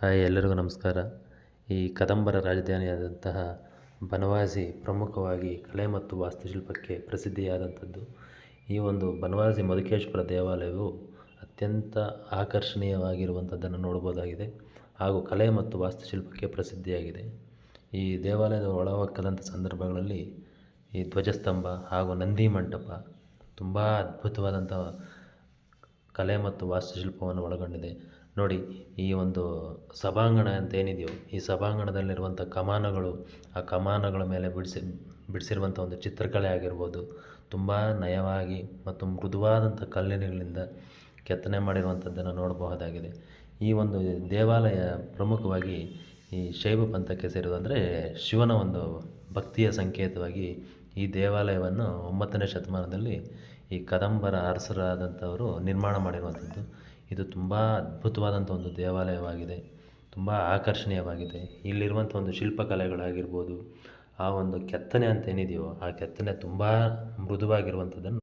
Hi, ಎಲ್ಲರಿಗೂ ನಮಸ್ಕಾರ. ಈ ಕದಂಬರ ರಾಜಧಾನಿಯಾದಂತಹ ಬನವಾಸಿ ಪ್ರಮುಖವಾಗಿ ಕಲೆ ಮತ್ತು ವಾಸ್ತುಶಿಲ್ಪಕ್ಕೆ ಪ್ರಸಿದ್ಧಿಯಾದಂಥದ್ದು. ಈ ಒಂದು ಬನವಾಸಿ ಮಧುಕೇಶ್ವರ ದೇವಾಲಯವು ಅತ್ಯಂತ ಆಕರ್ಷಣೀಯವಾಗಿರುವಂಥದ್ದನ್ನು ನೋಡ್ಬೋದಾಗಿದೆ ಹಾಗೂ ಕಲೆ ಮತ್ತು ವಾಸ್ತುಶಿಲ್ಪಕ್ಕೆ ಪ್ರಸಿದ್ಧಿಯಾಗಿದೆ. ಈ ದೇವಾಲಯದ ಒಳಹೊಕ್ಕದಂಥ ಸಂದರ್ಭಗಳಲ್ಲಿ ಈ ಧ್ವಜಸ್ತಂಭ ಹಾಗೂ ನಂದಿ ಮಂಟಪ ತುಂಬ ಅದ್ಭುತವಾದಂಥ ಕಲೆ ಮತ್ತು ವಾಸ್ತುಶಿಲ್ಪವನ್ನು ಒಳಗೊಂಡಿದೆ. ನೋಡಿ, ಈ ಒಂದು ಸಭಾಂಗಣ ಅಂತ ಏನಿದೆಯೋ, ಈ ಸಭಾಂಗಣದಲ್ಲಿರುವಂಥ ಕಮಾನುಗಳು, ಆ ಕಮಾನುಗಳ ಮೇಲೆ ಬಿಡಿಸಿರುವಂಥ ಒಂದು ಚಿತ್ರಕಲೆ ಆಗಿರ್ಬೋದು, ತುಂಬ ನಯವಾಗಿ ಮತ್ತು ಮೃದುವಾದಂಥ ಕಲ್ಲಿನಗಳಿಂದ ಕೆತ್ತನೆ ಮಾಡಿರುವಂಥದ್ದನ್ನು ನೋಡಬಹುದಾಗಿದೆ. ಈ ಒಂದು ದೇವಾಲಯ ಪ್ರಮುಖವಾಗಿ ಈ ಶೈವ ಪಂಥಕ್ಕೆ ಸೇರಿದ್ದು, ಅಂದರೆ ಶಿವನ ಒಂದು ಭಕ್ತಿಯ ಸಂಕೇತವಾಗಿ ಈ ದೇವಾಲಯವನ್ನು 9ನೇ ಶತಮಾನದಲ್ಲಿ ಈ ಕದಂಬರ ಅರಸರಾದಂಥವರು ನಿರ್ಮಾಣ ಮಾಡಿರುವಂಥದ್ದು. ಇದು ತುಂಬ ಅದ್ಭುತವಾದಂಥ ಒಂದು ದೇವಾಲಯವಾಗಿದೆ, ತುಂಬ ಆಕರ್ಷಣೀಯವಾಗಿದೆ. ಇಲ್ಲಿರುವಂಥ ಒಂದು ಶಿಲ್ಪಕಲೆಗಳಾಗಿರ್ಬೋದು, ಆ ಒಂದು ಕೆತ್ತನೆ ಅಂತ ಏನಿದೆಯೋ, ಆ ಕೆತ್ತನೆ ತುಂಬ ಮೃದುವಾಗಿರುವಂಥದ್ದನ್ನು